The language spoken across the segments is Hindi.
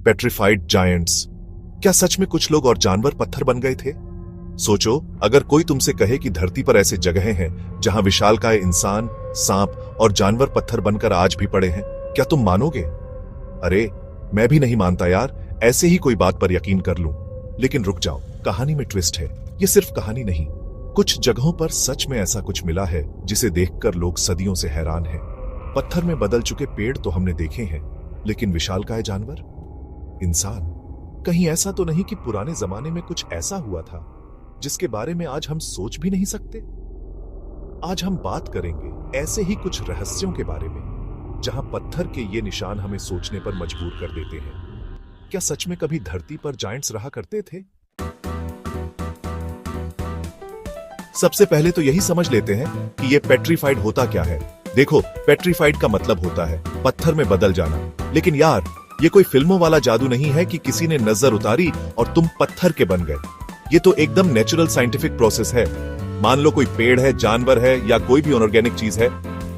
Petrified giants. क्या सच में कुछ लोग और जानवर पत्थर बन गए थे? सोचो, अगर कोई तुमसे कहे कि धरती पर ऐसे जगहें हैं जहां विशालकाय इंसान, सांप और जानवर पत्थर बनकर आज भी पड़े हैं, क्या तुम मानोगे? अरे मैं भी नहीं मानता यार, ऐसे ही कोई बात पर यकीन कर लूं। लेकिन रुक जाओ, कहानी में ट्विस्ट है। ये सिर्फ कहानी नहीं, कुछ जगहों पर सच में ऐसा कुछ मिला है जिसे देखकर लोग सदियों से हैरान हैं। पत्थर में बदल चुके पेड़ तो हमने देखे हैं, लेकिन विशालकाय जानवर, इंसान, कहीं ऐसा तो नहीं कि पुराने जमाने में कुछ ऐसा हुआ था जिसके बारे में आज हम सोच भी नहीं सकते? आज हम बात करेंगे ऐसे ही कुछ रहस्यों के बारे में जहां पत्थर के ये निशान हमें सोचने पर मजबूर कर देते हैं। क्या सच में कभी धरती पर जायंट्स रहा करते थे? सबसे पहले तो यही समझ लेते हैं कि ये पेट्रीफाइड होता क्या है। देखो, पेट्रीफाइड का मतलब होता है पत्थर में बदल जाना। लेकिन यार, ये कोई फिल्मों वाला जादू नहीं है कि किसी ने नजर उतारी और तुम पत्थर के बन गए। ये तो एकदम नेचुरल साइंटिफिक प्रोसेस है। मान लो कोई पेड़ है, जानवर है या कोई भी ऑर्गेनिक चीज है,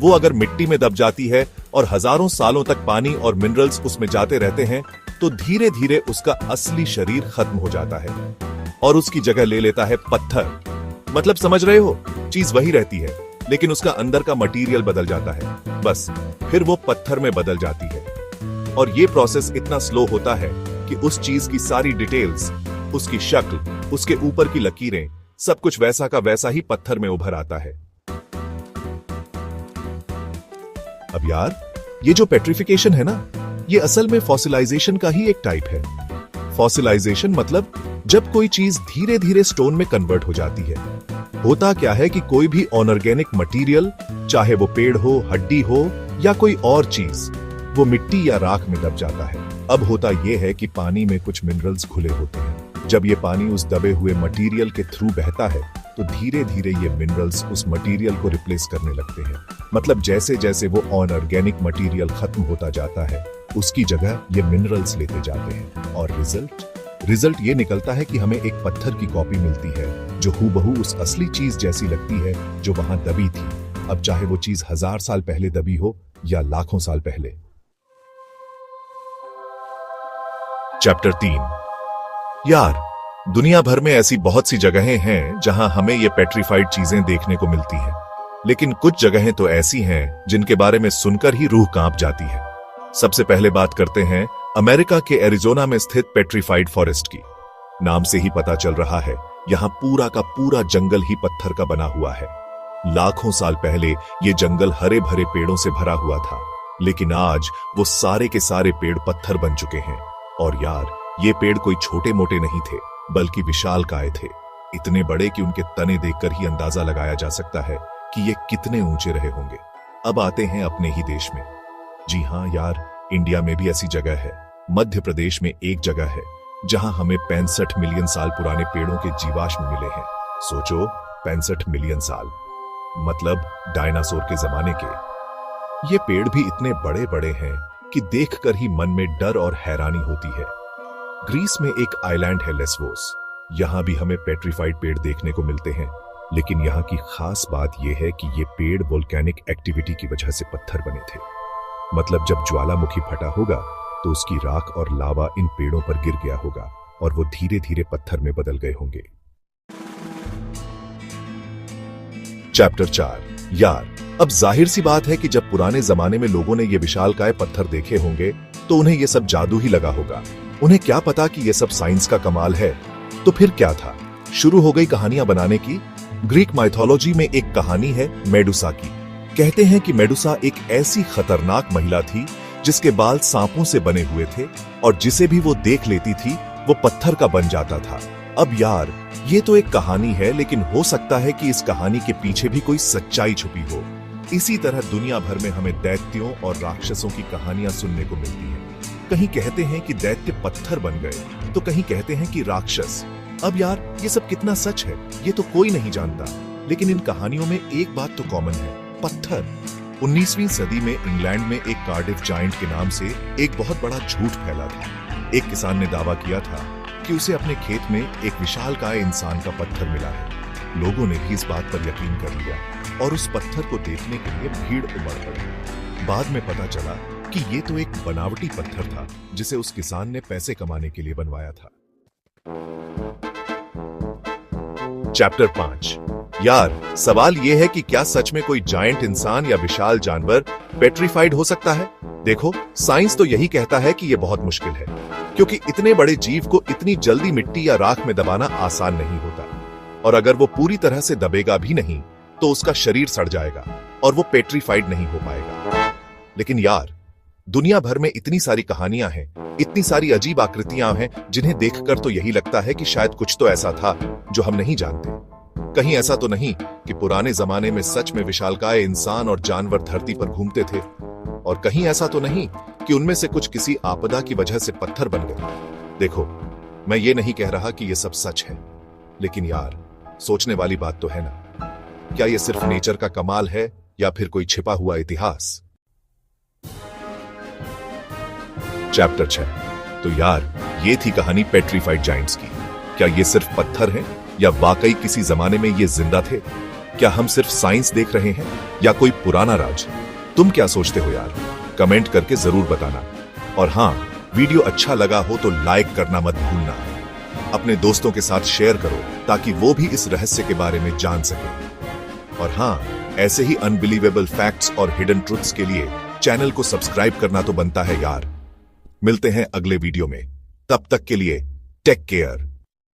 वो अगर मिट्टी में दब जाती है और हजारों सालों तक पानी और मिनरल्स उसमें जाते रहते हैं, तो धीरे धीरे उसका असली शरीर खत्म हो जाता है और उसकी जगह ले लेता है पत्थर। मतलब समझ रहे हो, चीज वही रहती है लेकिन उसका अंदर का मटेरियल बदल जाता है। बस फिर वो पत्थर में बदल जाती है। और ये प्रोसेस इतना स्लो होता है कि उस चीज की सारी डिटेल्स, उसकी शक्ल, उसके ऊपर की लकीरें, सब कुछ वैसा का वैसा ही पत्थर में उभर आता है। अब यार, ये जो पेट्रिफिकेशन है ना, ये असल में फॉसिलाइजेशन का ही एक टाइप है। फॉसिलाइजेशन मतलब जब कोई चीज धीरे धीरे स्टोन में कन्वर्ट हो जाती है। होता क्या है कि कोई भी अनऑर्गेनिक मटेरियल, चाहे वो पेड़ हो, हड्डी हो या कोई और चीज, वो मिट्टी या राख में दब जाता है। अब होता यह है कि पानी में कुछ मिनरल्स घुले होते हैं। जब ये पानी उस दबे हुए मटेरियल के थ्रू बहता है तो धीरे धीरे ये मिनरल्स उस मटेरियल को रिप्लेस करने लगते हैं। मतलब जैसे जैसे वो अनऑर्गेनिक मटेरियल खत्म होता जाता है, उसकी जगह ये मिनरल्स लेते जाते हैं। और रिजल्ट ये निकलता है कि हमें एक पत्थर की कॉपी मिलती है जो हूबहू उस असली चीज जैसी लगती है जो वहां दबी थी। अब चाहे वो चीज 1000 साल पहले दबी हो या लाखों साल पहले। चैप्टर 3। यार, दुनिया भर में ऐसी बहुत सी जगहें हैं जहां हमें ये पेट्रीफाइड चीजें देखने को मिलती हैं। लेकिन कुछ जगहें तो ऐसी हैं जिनके बारे में सुनकर ही रूह कांप जाती है। सबसे पहले बात करते हैं अमेरिका के एरिजोना में स्थित पेट्रीफाइड फॉरेस्ट की। नाम से ही पता चल रहा है, यहां पूरा का पूरा जंगल ही पत्थर का बना हुआ है। लाखों साल पहले ये जंगल हरे भरे पेड़ों से भरा हुआ था, लेकिन आज वो सारे के सारे पेड़ पत्थर बन चुके हैं। और यार, ये पेड़ कोई छोटे मोटे नहीं थे, बल्कि विशालकाय थे। इतने बड़े कि उनके तने देखकर ही अंदाजा लगाया जा सकता है कि ये कितने ऊंचे रहे होंगे। अब आते हैं अपने ही देश में। जी हां यार, इंडिया में भी ऐसी जगह है। मध्य प्रदेश में एक जगह है जहां हमें 65 मिलियन साल पुराने पेड़ों के जीवाश्म मिले हैं। सोचो, 65 मिलियन साल, मतलब डायनासोर के जमाने के। ये पेड़ भी इतने बड़े बड़े हैं कि देखकर ही मन में डर और हैरानी होती है। ग्रीस में एक आइलैंड है लेस्वोस। यहां भी हमें पेट्रीफाइड पेड़ देखने को मिलते हैं, लेकिन यहां की खास बात यह है कि ये पेड़ वोल्केनिक एक्टिविटी की वजह से पत्थर बने थे। मतलब जब ज्वालामुखी फटा होगा तो उसकी राख और लावा इन पेड़ों पर गिर गया होगा और वो धीरे धीरे पत्थर में बदल गए होंगे। चैप्टर 4। यार, अब जाहिर सी बात है कि जब पुराने जमाने में लोगों ने ये विशालकाय पत्थर देखे होंगे तो उन्हें ये सब जादू ही लगा होगा। उन्हें क्या पता कि ये सब साइंस का कमाल है। तो फिर क्या था? शुरू हो गई कहानियां बनाने की। ग्रीक माइथोलॉजी में एक कहानी है मेडुसा की। कहते हैं कि मेडुसा एक ऐसी खतरनाक महिला थी जिसके बाल सांपों से बने हुए थे और जिसे भी वो देख लेती थी वो पत्थर का बन जाता था। अब यार, ये तो एक कहानी है, लेकिन हो सकता है कि इस कहानी के पीछे भी कोई सच्चाई छुपी हो। इसी तरह दुनिया भर में हमें दैत्यों और राक्षसों की कहानियां सुनने को मिलती हैं। कहीं कहते हैं कि दैत्य पत्थर बन गए, तो कहीं कहते हैं कि राक्षस। अब यार, ये सब कितना सच है ये तो कोई नहीं जानता, लेकिन इन कहानियों में एक बात तो कॉमन है, पत्थर। 19वीं सदी में इंग्लैंड में एक कार्डिफ जायंट के नाम से एक बहुत बड़ा झूठ फैला था। एक किसान ने दावा किया था कि उसे अपने खेत में एक विशालकाय इंसान का पत्थर मिला है। लोगों ने भी इस बात पर यकीन कर लिया और उस पत्थर को देखने के लिए भीड़ उमड़ पड़ी। बाद में पता चला जबकि ये तो एक बनावटी पत्थर था जिसे उस किसान ने पैसे कमाने के लिए बनवाया था। चैप्टर 5। यार, सवाल यह है कि क्या सच में कोई जायंट इंसान या विशाल जानवर पेट्रीफाइड हो सकता है? देखो, साइंस तो यही कहता है कि यह बहुत मुश्किल है, क्योंकि इतने बड़े जीव को इतनी जल्दी मिट्टी या राख में दबाना आसान नहीं होता, और अगर वो पूरी तरह से दबेगा भी नहीं तो उसका शरीर सड़ जाएगा और वो पेट्रीफाइड नहीं हो पाएगा। लेकिन यार, दुनिया भर में इतनी सारी कहानियां हैं, इतनी सारी अजीब आकृतियां हैं, जिन्हें देखकर तो यही लगता है कि शायद कुछ तो ऐसा था जो हम नहीं जानते। कहीं ऐसा तो नहीं कि पुराने जमाने में सच में विशालकाय इंसान और जानवर धरती पर घूमते थे, और कहीं ऐसा तो नहीं कि उनमें से कुछ किसी आपदा की वजह से पत्थर बन गए। देखो, मैं ये नहीं कह रहा कि ये सब सच है, लेकिन यार, सोचने वाली बात तो है ना, क्या ये सिर्फ नेचर का कमाल है या फिर कोई छिपा हुआ इतिहास? चैप्टर 6। तो यार, ये थी कहानी पेट्रीफाइड जायंट्स की। क्या ये सिर्फ पत्थर हैं या वाकई किसी जमाने में ये जिंदा थे? क्या हम सिर्फ साइंस देख रहे हैं या कोई पुराना राज? तुम क्या सोचते हो यार? कमेंट करके जरूर बताना। और हां, वीडियो अच्छा लगा हो तो लाइक करना मत भूलना। अपने दोस्तों के साथ शेयर करो ताकि वो भी इस रहस्य के बारे में जान सके। और हां, ऐसे ही अनबिलीवेबल फैक्ट्स और हिडन ट्रुथ्स के लिए चैनल को सब्सक्राइब करना तो बनता है यार। मिलते हैं अगले वीडियो में, तब तक के लिए टेक केयर।